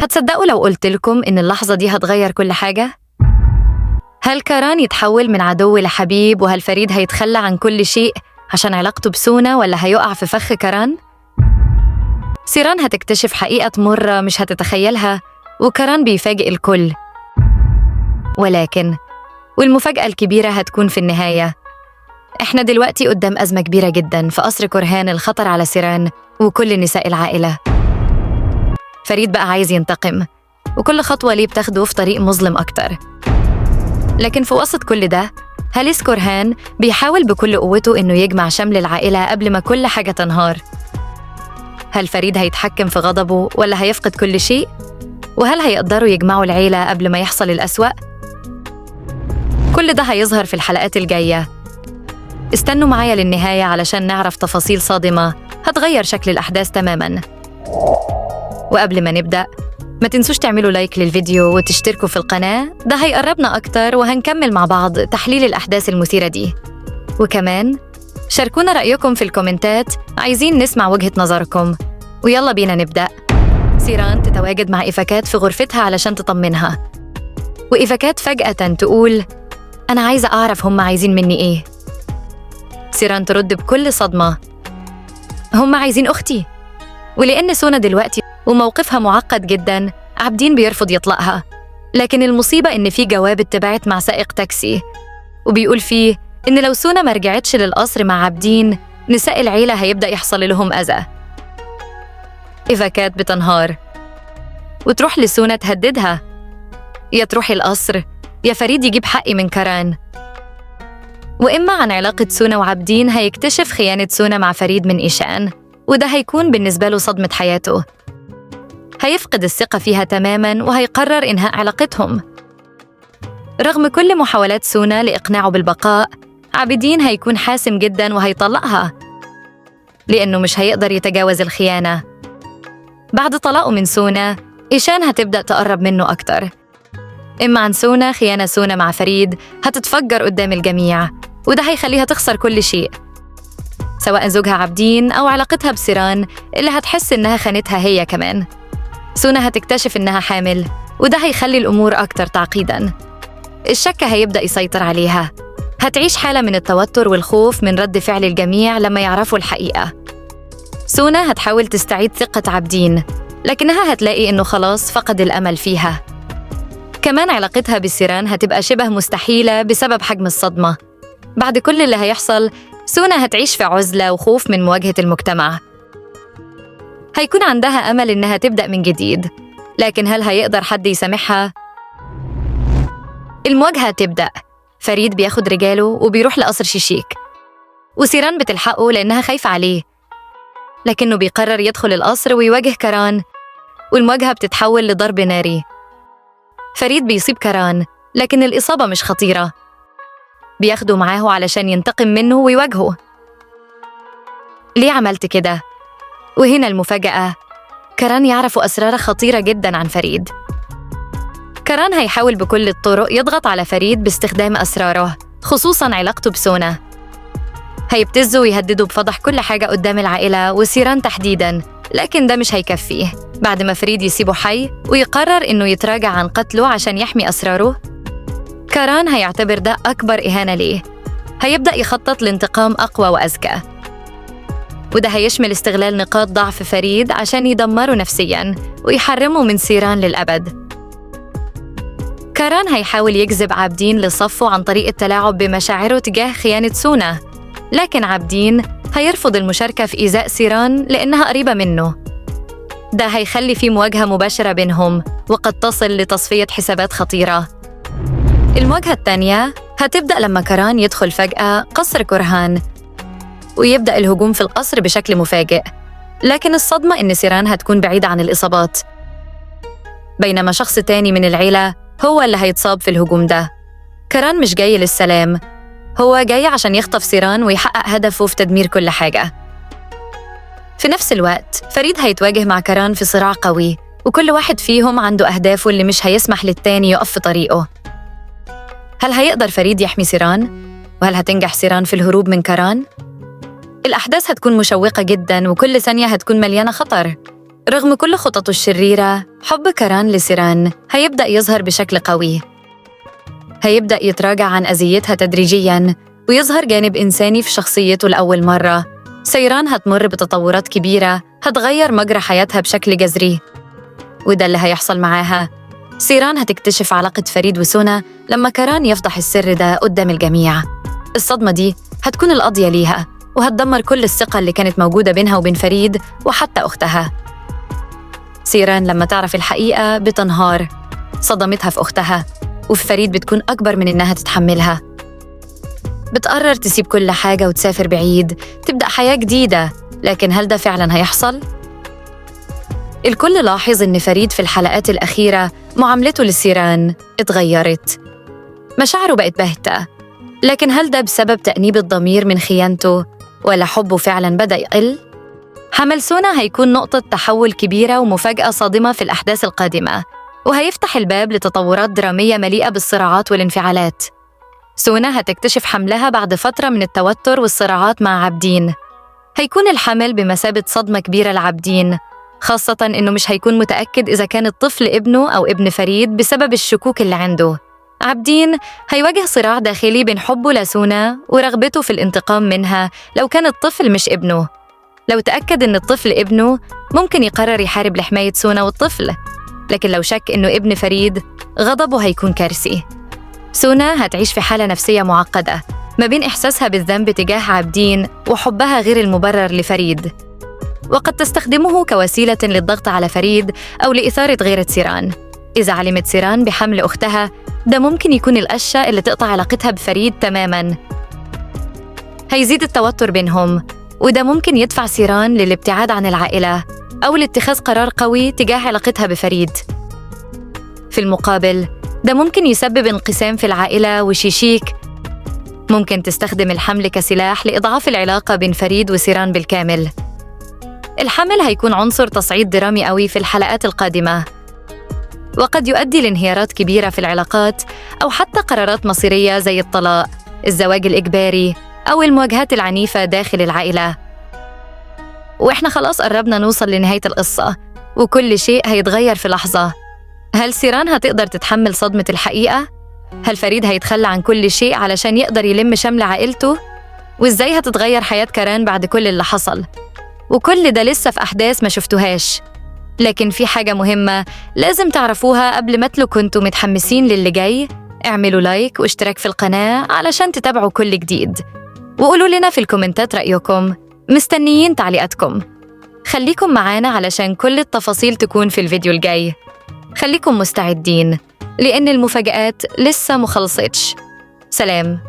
هتصدقوا لو قلت لكم إن اللحظة دي هتغير كل حاجة؟ هل كاران يتحول من عدو لحبيب وهل فريد هيتخلى عن كل شيء عشان علاقته بسونا ولا هيقع في فخ كاران؟ سيران هتكتشف حقيقة مرة مش هتتخيلها وكاران بيفاجئ الكل. ولكن والمفاجأة الكبيرة هتكون في النهاية. إحنا دلوقتي قدام أزمة كبيرة جداً في قصر كورهان، الخطر على سيران وكل نساء العائلة. فريد بقى عايز ينتقم وكل خطوة ليه بتاخده في طريق مظلم أكتر. لكن في وسط كل ده هاليس كورهان بيحاول بكل قوته إنه يجمع شمل العائلة قبل ما كل حاجة تنهار. هل فريد هيتحكم في غضبه ولا هيفقد كل شيء؟ وهل هيقدروا يجمعوا العيلة قبل ما يحصل الأسوأ؟ كل ده هيظهر في الحلقات الجاية. استنوا معايا للنهاية علشان نعرف تفاصيل صادمة هتغير شكل الأحداث تماماً. وقبل ما نبدأ ما تنسوش تعملوا لايك للفيديو وتشتركوا في القناة، ده هيقربنا أكتر وهنكمل مع بعض تحليل الأحداث المثيرة دي. وكمان شاركونا رأيكم في الكومنتات، عايزين نسمع وجهة نظركم. ويلا بينا نبدأ. سيران تتواجد مع إيفاكات في غرفتها علشان تطمنها، وإيفاكات فجأة تقول أنا عايزة أعرف هم عايزين مني إيه. سيران ترد بكل صدمة هم عايزين أختي. ولأن سونا دلوقتي وموقفها معقد جداً، عابدين بيرفض يطلقها. لكن المصيبة إن في جواب اتبعت مع سائق تاكسي وبيقول فيه إن لو سونا ما رجعتش للقصر مع عابدين، نساء العيلة هيبدأ يحصل لهم أذى. إيفاكات بتنهار وتروح لسونا تهددها، يا تروحي القصر يا فريد يجيب حقي من كاران. وإما عن علاقة سونا وعابدين هيكتشف خيانة سونا مع فريد من إيشان، وده هيكون بالنسبة له صدمة حياته. هيفقد الثقة فيها تماماً وهيقرر إنهاء علاقتهم. رغم كل محاولات سونا لإقناعه بالبقاء، عابدين هيكون حاسم جداً وهيطلقها لأنه مش هيقدر يتجاوز الخيانة. بعد طلاقه من سونا، إيشان هتبدأ تقرب منه أكتر. إما عن سونا، خيانة سونا مع فريد هتتفجر قدام الجميع، وده هيخليها تخسر كل شيء، سواء زوجها عابدين أو علاقتها بسيران اللي هتحس إنها خانتها هي كمان. سونا هتكتشف إنها حامل، وده هيخلي الأمور أكتر تعقيداً. الشك هيبدأ يسيطر عليها، هتعيش حالة من التوتر والخوف من رد فعل الجميع لما يعرفوا الحقيقة. سونا هتحاول تستعيد ثقة عابدين، لكنها هتلاقي إنه خلاص فقد الأمل فيها. كمان علاقتها بسيران هتبقى شبه مستحيلة بسبب حجم الصدمة. بعد كل اللي هيحصل، سونا هتعيش في عزلة وخوف من مواجهة المجتمع. هيكون عندها أمل إنها تبدأ من جديد، لكن هل هيقدر حد يسامحها؟ المواجهة تبدأ. فريد بياخد رجاله وبيروح لقصر شيشيك، وسيران بتلحقه لأنها خايفة عليه، لكنه بيقرر يدخل القصر ويواجه كاران، والمواجهة بتتحول لضرب ناري. فريد بيصيب كاران، لكن الإصابة مش خطيرة. بياخده معاه علشان ينتقم منه ويواجهه. ليه عملت كده؟ وهنا المفاجأة، كاران يعرف أسرار خطيرة جداً عن فريد. كاران هيحاول بكل الطرق يضغط على فريد باستخدام أسراره، خصوصاً علاقته بسونا. هيبتزه ويهدده بفضح كل حاجة قدام العائلة وسيران تحديداً، لكن ده مش هيكفيه. بعد ما فريد يسيبه حي ويقرر إنه يتراجع عن قتله عشان يحمي أسراره، كاران هيعتبر ده أكبر إهانة ليه. هيبدأ يخطط لانتقام أقوى وأذكى، وده هيشمل استغلال نقاط ضعف فريد عشان يدمره نفسياً ويحرمه من سيران للأبد. كاران هيحاول يجذب عابدين لصفه عن طريق التلاعب بمشاعره تجاه خيانة سونا، لكن عابدين هيرفض المشاركة في إيذاء سيران لأنها قريبة منه. ده هيخلي في مواجهة مباشرة بينهم، وقد تصل لتصفية حسابات خطيرة. المواجهة الثانية هتبدأ لما كاران يدخل فجأة قصر كورهان ويبدأ الهجوم في القصر بشكل مفاجئ. لكن الصدمة إن سيران هتكون بعيدة عن الإصابات، بينما شخص تاني من العيلة هو اللي هيتصاب في الهجوم ده. كاران مش جاي للسلام، هو جاي عشان يخطف سيران ويحقق هدفه في تدمير كل حاجة. في نفس الوقت فريد هيتواجه مع كاران في صراع قوي، وكل واحد فيهم عنده أهدافه اللي مش هيسمح للتاني يقف في طريقه. هل هيقدر فريد يحمي سيران؟ وهل هتنجح سيران في الهروب من كاران؟ الأحداث هتكون مشوقة جداً، وكل ثانية هتكون مليانة خطر. رغم كل خططه الشريرة، حب كاران لسيران هيبدأ يظهر بشكل قوي. هيبدأ يتراجع عن أذيتها تدريجياً ويظهر جانب إنساني في شخصيته لأول مرة. سيران هتمر بتطورات كبيرة هتغير مجرى حياتها بشكل جذري، وده اللي هيحصل معاها. سيران هتكتشف علاقة فريد وسونا لما كاران يفضح السر ده قدام الجميع. الصدمة دي هتكون القاضية ليها، وهتدمر كل الثقة اللي كانت موجودة بينها وبين فريد وحتى أختها. سيران لما تعرف الحقيقة بتنهار. صدمتها في أختها وفي فريد بتكون أكبر من إنها تتحملها. بتقرر تسيب كل حاجة وتسافر بعيد، تبدأ حياة جديدة. لكن هل ده فعلاً هيحصل؟ الكل لاحظ إن فريد في الحلقات الأخيرة معاملته لسيران اتغيرت. مشاعره بقت باهتة. لكن هل ده بسبب تأنيب الضمير من خيانته ولا حبه فعلاً بدأ يقل؟ حمل سونا هيكون نقطة تحول كبيرة ومفاجأة صادمة في الأحداث القادمة، وهيفتح الباب لتطورات درامية مليئة بالصراعات والانفعالات. سونا هتكتشف حملها بعد فترة من التوتر والصراعات مع عابدين. هيكون الحمل بمثابة صدمة كبيرة لعابدين، خاصة إنه مش هيكون متأكد إذا كان الطفل ابنه أو ابن فريد بسبب الشكوك اللي عنده. عابدين هيواجه صراع داخلي بين حبه لسونا ورغبته في الانتقام منها لو كان الطفل مش ابنه. لو تأكد إن الطفل ابنه، ممكن يقرر يحارب لحماية سونا والطفل، لكن لو شك إنه ابن فريد، غضبه هيكون كارثي. سونا هتعيش في حالة نفسية معقدة ما بين إحساسها بالذنب تجاه عابدين وحبها غير المبرر لفريد، وقد تستخدمه كوسيلة للضغط على فريد أو لإثارة غيرة سيران. إذا علمت سيران بحمل أختها، ده ممكن يكون القشة اللي تقطع علاقتها بفريد تماماً. هيزيد التوتر بينهم، وده ممكن يدفع سيران للابتعاد عن العائلة أو لاتخاذ قرار قوي تجاه علاقتها بفريد. في المقابل، ده ممكن يسبب انقسام في العائلة وشيشيك ممكن تستخدم الحمل كسلاح لإضعاف العلاقة بين فريد وسيران بالكامل. الحمل هيكون عنصر تصعيد درامي قوي في الحلقات القادمة، وقد يؤدي لانهيارات كبيرة في العلاقات أو حتى قرارات مصيرية زي الطلاق، الزواج الإجباري، أو المواجهات العنيفة داخل العائلة. وإحنا خلاص قربنا نوصل لنهاية القصة، وكل شيء هيتغير في لحظة. هل سيران هتقدر تتحمل صدمة الحقيقة؟ هل فريد هيتخلى عن كل شيء علشان يقدر يلم شمل عائلته؟ وإزاي هتتغير حياة كاران بعد كل اللي حصل؟ وكل ده لسه في أحداث ما شفتوهاش. لكن في حاجة مهمة لازم تعرفوها قبل ما كنتوا متحمسين للي جاي. اعملوا لايك واشتراك في القناة علشان تتابعوا كل جديد، وقولوا لنا في الكومنتات رأيكم. مستنيين تعليقاتكم. خليكم معانا علشان كل التفاصيل تكون في الفيديو الجاي. خليكم مستعدين لأن المفاجآت لسه مخلصتش. سلام.